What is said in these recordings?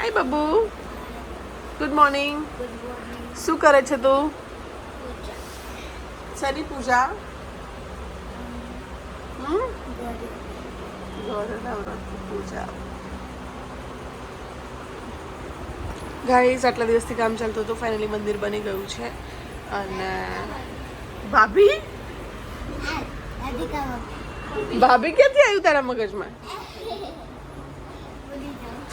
હાય Babu, good morning. શું કરે છે તું? શેની પૂજા? પૂજા. ગાઈસ, આટલા દિવસથી કામ ચાલતું હતું, ફાઇનલી મંદિર બની ગયું છે. અને ભાભી ભાભી ક્યાંથી આવ્યું તારા મગજમાં?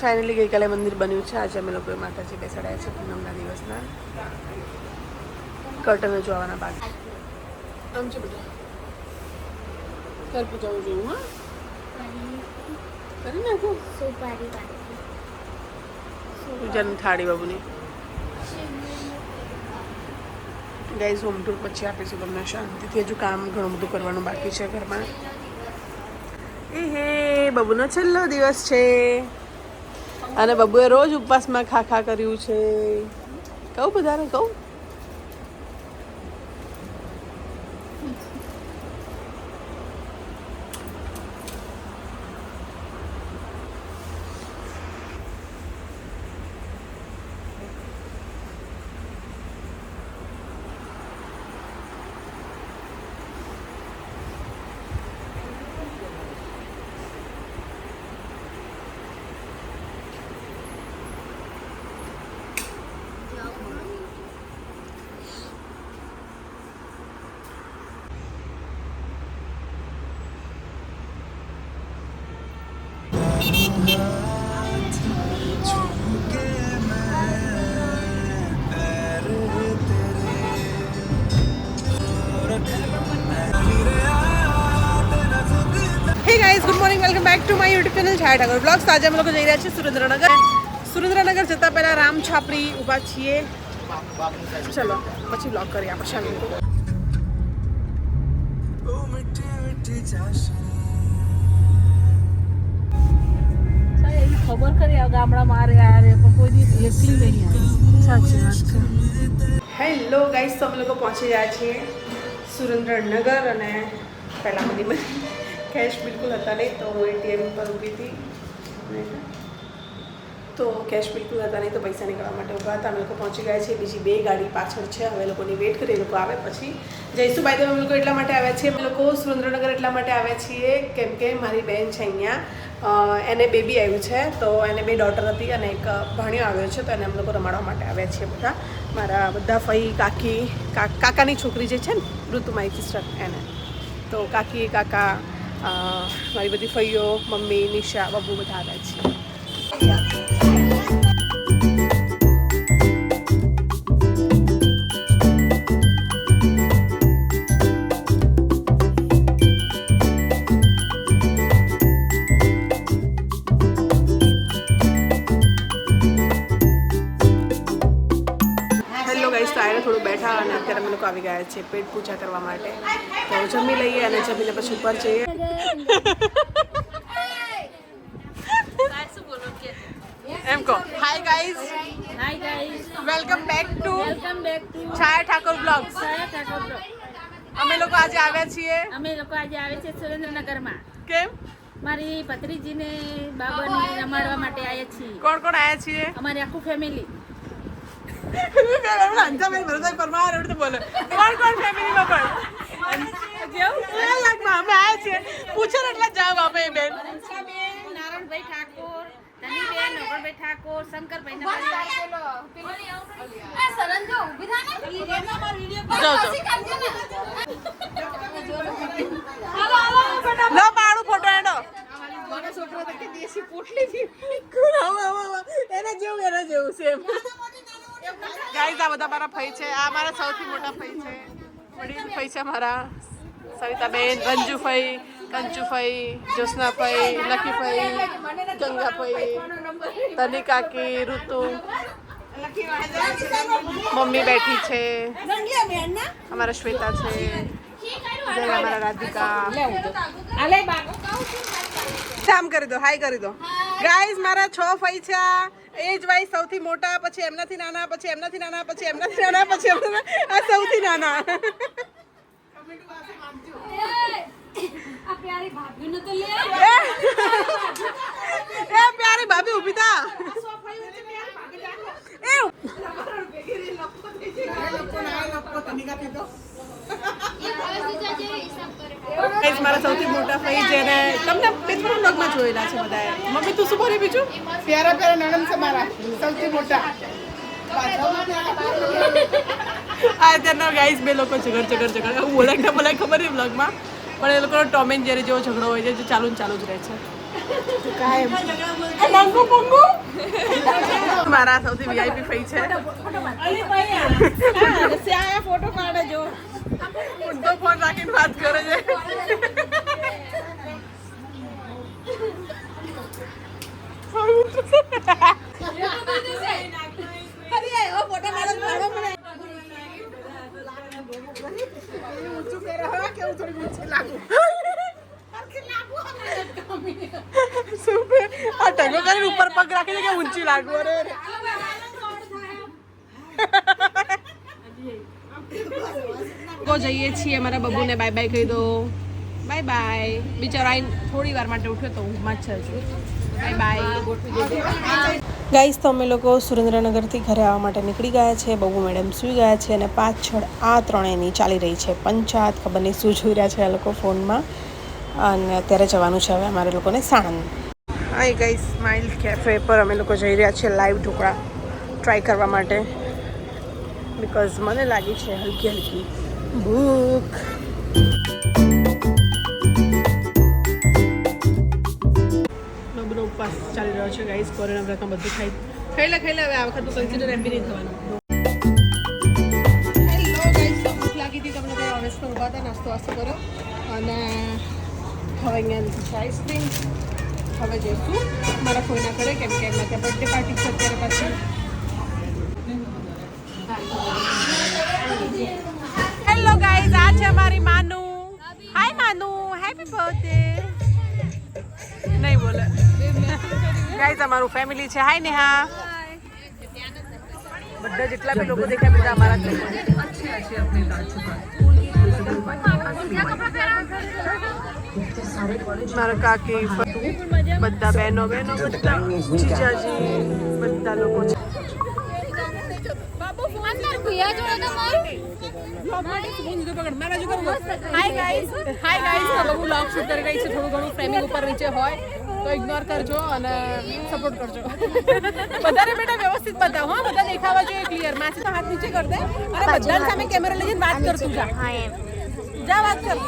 ફાઇનલી ગઈકાલે મંદિર બન્યું છે. આજે અમે લોકોએ માતાજી બેસાડ્યા છે પૂનમના દિવસના. કર્ટન જોવાના બાકી. આમ છે બધા ઘર પૂજાવું જોવું. હા, કરી નાખું પૂજાની થાળી બાબુની. ગાઈઝ, હોમ ટૂર પછી આપીશું તમને શાંતિથી. હજુ કામ ઘણું બધું કરવાનું બાકી છે ઘરમાં. એ હે, બાબુનો છેલ્લો દિવસ છે અને બાબુએ રોજ ઉપવાસમાં ખા કર્યું છે. કહું બધાને કહું? Good morning, welcome back to my YouTube channel Chhaya Thakor blogs. આજે અમે લોકો જઈ રહ્યા છીએ સુરેન્દ્રનગર. સુરેન્દ્રનગર જતાં પહેલાં રામ છાપડી ઊભા છીએ. ચલો પછી બ્લોગ કરીએ આપણે શાંતિ. ખબર કરી ગામડામાં આરે આરે પણ કોઈ દિવસ એકલી નહીં આવે. સાચી વાત છે. હેલો ગાઈસ, તો અમે લોકો પહોંચી ગયા છીએ સુરેન્દ્રનગર. અને પહેલાં મને કેશ બિલકુલ હતા નહીં, તો હું એટીએમ પર ઊભી હતી. તો કેશ બિલકુલ હતા નહીં, તો પૈસા નીકળવા માટે ઊભા હતા. અમે લોકો પહોંચી ગયા છીએ. બીજી 2 ગાડી પાછળ છે. હવે લોકોની વેઇટ કરીએ, એ લોકો આવે પછી જઈશું. બાય ધ વે, અમે લોકો એટલા માટે આવ્યા છીએ, અમે લોકો સુરેન્દ્રનગર એટલા માટે આવ્યા છીએ કેમ કે મારી બહેન છે અહીંયા, એને બેબી આવ્યું છે. તો એને 2 ડોટર હતી અને એક ભાણિયો આવ્યો છે. તો એને અમે લોકો રમાડવા માટે આવ્યા છીએ બધા. મારા બધા ફઈ, કાકી, કાકાની છોકરી જે છે ને, ઋતુ મારી સિસ્ટર, એને. તો કાકી, કાકા, મારી બધી ફઈઓ, મમ્મી, નિશા, બાબુ બધા આવ્યા છીએ. થોડું બેઠા અને અત્યારે અમે લોકો આવી ગયા છીએ પેટ પૂજા કરવા માટે. તો જમી લઈએ અને જમીને પછી ઉપર જઈએ. એમ કહો hi guys. Hi guys, welcome back to Chhaya Thakor blogs. Thakor. અમે લોકો આજે આવ્યા છીએ. અમે લોકો આજે આવે છે સુરેન્દ્રનગરમાં. કેમ? મારી ભત્રીજીને બાબાને રમાડવા માટે આવ્યા છીએ. કોણ કોણ આવ્યા છીએ? અમારી આખું ફેમિલી. પૂછો એટલે જવાબ આપે બેન. નારાયણભાઈ ઠાકોર, ધનીબેન, નોકરભાઈ ઠાકોર, શંકરભાઈ ફોટો એનો એના જેવું સેમ. ગાઈઝ, આ બધા મારા ફઈ છે. આ મારા સૌથી મોટા ફઈ છે. વડીલ ફઈ છે મારા, સવિતાબેન, રંજુફઈ, કંચુફઈ, જ્યોત્સનાફઈ, લકીફઈ, ગંગાફઈ, તની કાકી, ઋતુ, મમ્મી બેઠી છે, અમારા શ્વેતા છે, જય અમારા રાધિકા. આમ કરી દો, હાય કરી દો. ગાઈઝ, મારા 6 ફઈ છે. એજ વાઇઝ સૌથી મોટા, પછી એમનાથી નાના, પછી એમનાથી નાના, પછી એમનાથી નાના, પછી આ સૌથી નાના. પ્યારી ભાભી ઊભી થા. છે ને તમને પેથમાં બ્લોગમાં જોયેલા છે બધાએ. મમ્મી તું શું બોલી બીજું? प्यारा प्यारा ननम से मारा સૌથી મોટા આ ત્યાંના ગાઈસ બે લોકો ઝઘડ હું બોલાય ખબર નહીં બ્લોગમાં પણ એ લોકોનો ટોમ એન્ડ જેરી જેવો ઝઘડો હોય છે જે ચાલુ ને ચાલુ જ રહે છે. મારા સૌથી વીઆઈપી ફઈ છે. ફોટો પાડે જો ઊંધો ફોન રાખીને વાત કરે છે. આ ટગો કરીને ઉપર પગ રાખીને કે ઊંચી લાગુ. અરે તો જઈએ છીએ અમારા બબુને બાય બાય કહી દો. Bye bye. બિચારો આઈને થોડી વાર માટે ઉઠ્યો તો ઊંઘમાં જ છે. Bye bye. ગાઈસ તો અમે લોકો સુરેન્દ્રનગરથી ઘરે આવવા માટે નીકળી ગયા છે. બબુ મેડમ સૂઈ ગયા છે અને પાછળ આ ત્રણેયની ચાલી રહી છે પંચાયત. ખબર નહીં શું જોઈ રહ્યા છે આ લોકો ફોનમાં. અને અત્યારે જવાનું છે હવે અમારે લોકોને Sanand. Hi guys, smile cafe પર અમે લોકો જઈ રહ્યા છીએ લાઈવ ઢોકળા ટ્રાય કરવા માટે. બિકોઝ મને લાગી છે હલકી હલકી ભૂખ. બબુનો ઉપવાસ ચાલી રહ્યો છે ગાઈસ. કોરોના વ્રતમાં બધું ખાઈ લે હવે આ વખત કન્સિડર એમ બી નહીં થવાનું. હેલો ગાઈસ, તો ભૂખ લાગી હતી તમને ત્યાં ઓરેન્જ પર ઊભા હતા, નાસ્તો વાસ્તો કર્યો અને હવે અહીંયા લીધી છે આઈસ્ક્રીમ. હવે જઈશું મારા કોઈના ઘરે કેમ કે એમના ત્યાં બર્થડે પાર્ટી છે અત્યારે પાછી. હેલો ગાઈઝ, આ છે અમારી માનુ. હાય માનુ, હેપી બર્થડે. નહીં બોલે ગાઈઝ, અમારું ફેમિલી છે. હાય નેહા. બધા જેટલા બી લોકો દેખાય બધા અમારા છે. મારા કાકી બધા બહેનો બધા જીજાજી બધા લોકો છે. હાય ગાઈસ, બબુ લોગ શૂટ કરી રહી છે. થોડું ઘણું ફ્રેમિંગ ઉપર નીચે હોય તો ઇગ્નોર કરજો અને સપોર્ટ કરજો. બધાને બેટા વ્યવસ્થિત બતાવો. હા, બધા દેખાવા જોઈએ ક્લિયર. માસી તો હાથ નીચે કર દે અને બધા સામે કેમેરા લઈને વાત કરતું જા. જા વાત કર.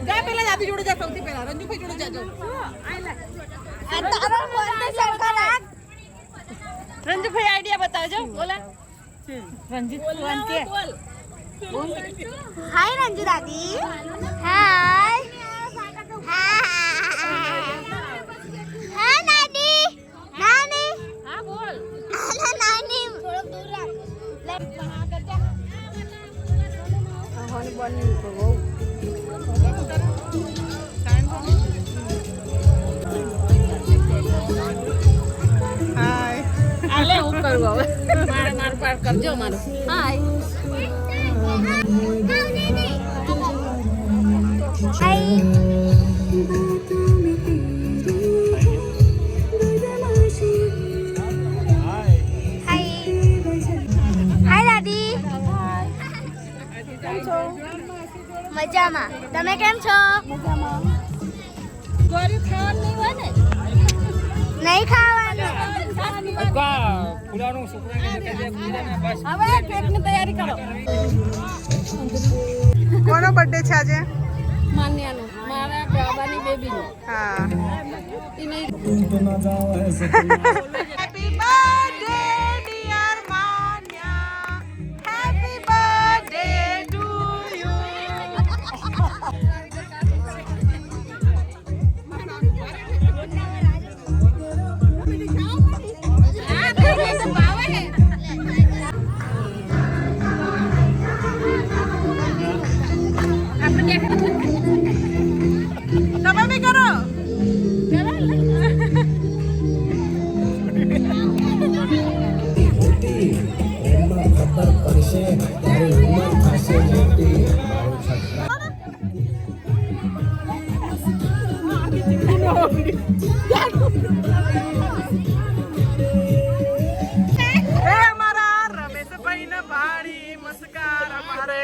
જા પેલા જાતી જોડે જા. સૌથી પહેલા રંજુભાઈ જોડે જાજો. રંજુભાઈ આઈડિયા બતાવજો. બોલા રંજીત બોલ. हाय रंजू दादी. हाय हाय नानी. नानी હા બોલ. नानी थोड़ा दूर रख. આલે હું કરું હવે. માર પાર કરજો મારું. હાય. हाय दादी. મજામાં. તમે કેમ છો? ગોરી ખાવાનું નહીં હોય ને? નહીં ખાવાનું. હવે કેકની તૈયારી કરો. કોનો બર્થડે છે આજે? માન્યાનું, મારા બાબાની બેબીનો. હા. ઈ નહીં. Happy birthday dear Manya. Happy birthday to you. તમે બી કરો. અમારા રમેશભાઈ ના ભાડી મસ્કાર અમારે.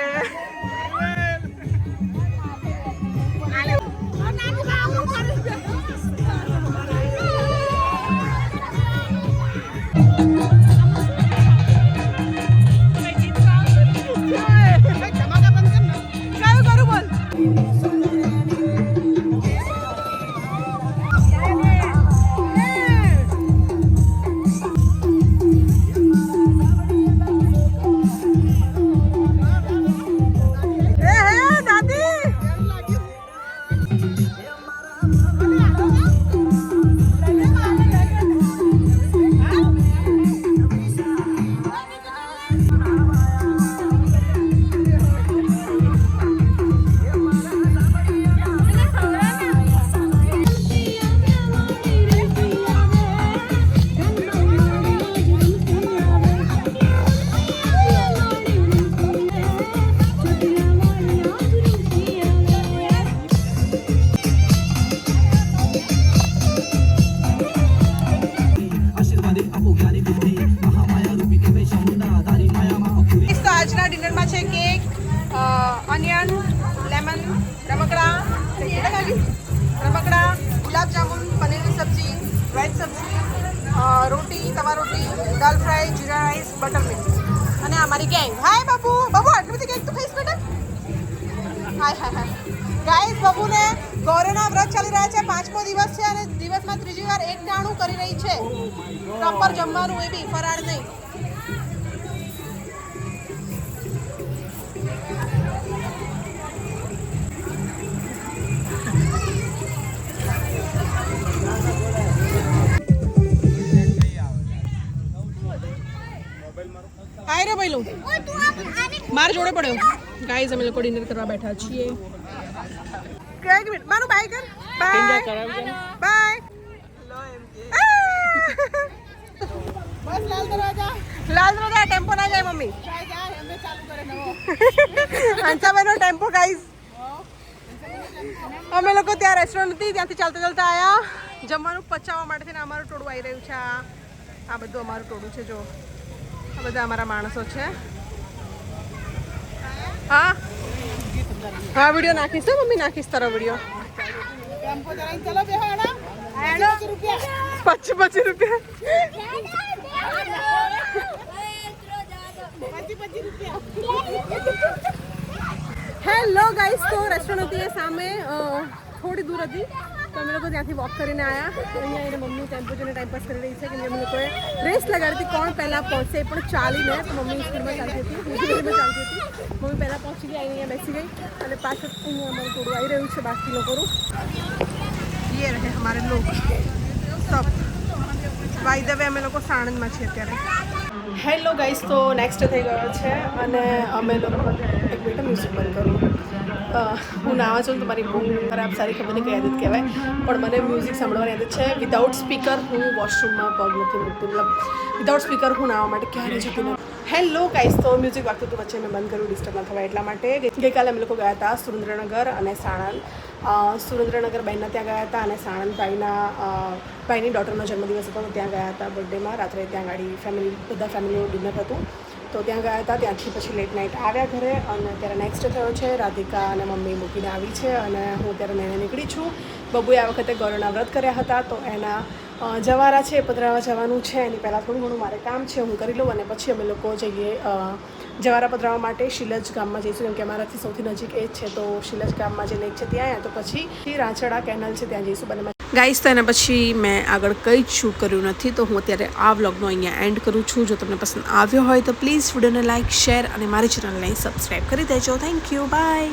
કયું કરું બોલ તો આજના ડિનરમાં છે કેક ઓનિયન લેમન રમકડા ગુલાબજામુન પનીરની સબ્જી વેજ સબ્જી રોટી તવા રોટી દાલ ફ્રાય જીરા રાઈસ બટર મિક્સ અને અમારી ગેંગ હાય બાબુ આટલી બધી કેક તો ખાઈશ બેટા હાય ગાઈસ બાબુને ગૌરીના વ્રત ચાલી રહ્યા છે 5મો દિવસ છે અને દિવસમાં ત્રીજી વાર એક ટાણું કરી રહી છે પ્રોપર જમવાનું એ બી ફરાળ નહીં હાય રે ભાઈલું મારા જોડે પડ્યો ગાઈઝ અમે લોકો ડિનર કરવા બેઠા છીએ એક મિનિટ મારું બાય કર by bus Lal Darwaja Lal Darwaja tempo ના જાય મમ્મી એમને ચાલુ કરે નવો હંસાભાઈનો ટેમ્પો ગાઈઝ અમે લોકો ત્યાં રેસ્ટોરન્ટ હતી ત્યાંથી ચાલતા ચાલતા આવ્યા જમવાનું પચાવવા માટે થઈને અમારું ટોળું આવી રહ્યું છે આ બધું અમારું ટોળું છે જો આ બધા અમારા માણસો છે હા વિડીયો નાખીશ તો મમ્મી નાખીશ તારો વિડીયો ટેમ્પો ચલાવીને ચલો બે હેડા ₹25 હેલો ગાઈસ તો રેસ્ટોરન્ટ હતી એ સામે થોડી દૂર હતી તો અમે લોકો ત્યાંથી વોક કરીને આવ્યા અહીંયા એને મમ્મી ટેમ્પો જોઈને ટાઈમ પાસ કરી રહી છે કે અમે લોકોએ રેસ લગાડી હતી કોણ પહેલાં પહોંચે પણ ચાલીને તો મમ્મી સ્પીડમાં ચાલતી હતી સ્પીડમાં ચાલતી હતી મમ્મી પહેલાં પહોંચી ગઈ અહીંયા બેસી ગઈ અને પાછળ અહીંયા અમારું થોડું આવી રહ્યું છે બાકી લોકોનું ये रहे हमारे लोग सब बाय ધ વે અમે લોકો સાણંદમાં છીએ અત્યારે હેલો ગાઈસ તો નેક્સ્ટ થઈ ગયો છે અને અમે લોકો એક મિનિટ મ્યુઝિક બંધ કરું હું નાવા છું તમારી બહુ ખરાબ સારી ખબર નહીં કઈ આદત કહેવાય પણ મને મ્યુઝિક સાંભળવાની આદત છે વિધાઉટ સ્પીકર હું વોશરૂમમાં પગ નથી મૂકતી મતલબ વિધાઉટ સ્પીકર હું નાવા માટે ક્યારે જતી નથી હેલો ગાઈસ તો મ્યુઝિક વાગતું હતું વચ્ચે મેં બંધ કર્યું ડિસ્ટર્બ ના થવાય એટલા માટે ગઈકાલે અમે લોકો ગયા હતા સુરેન્દ્રનગર અને સાણંદ સુરેન્દ્રનગર બહેનના ત્યાં ગયા હતા અને સાણંદ ભાઈની ડોટરનો જન્મદિવસ હતો તો ત્યાં ગયા હતા બર્થડેમાં રાત્રે ત્યાં ગાડી બધા ફેમિલીનું ડિનર હતું તો ત્યાં ગયા હતા ત્યાંથી પછી લેટ નાઇટ આવ્યા ઘરે અને અત્યારે નેક્સ્ટ થયો છે રાધિકા અને મમ્મી મૂકીને આવી છે અને હું અત્યારે લઈને નીકળી છું બબુએ આ વખતે ગૌરીના વ્રત કર્યા હતા તો એના જવારા છે પધરાવા જવાનું છે એની પહેલાં થોડું ઘણું મારે કામ છે હું કરી લઉં અને પછી અમે લોકો જઈએ જવારા પધરાવવા માટે શિલજ ગામમાં જઈશું કેમ કે અમારાથી સૌથી નજીક એ જ છે તો શિલજ ગામમાં જે લેક છે ત્યાં આવ્યા તો પછી રાંચડા કેનલ છે ત્યાં જઈશું બંને ગાઈસ તો એના પછી મેં આગળ કંઈ જ શૂટ કર્યું નથી તો હું અત્યારે આ વ્લોગનો અહીંયા એન્ડ કરું છું જો તમને પસંદ આવ્યો હોય તો પ્લીઝ વિડીયોને લાઇક શેર અને મારી ચેનલને સબસ્ક્રાઈબ કરી દેજો થેન્ક યુ બાય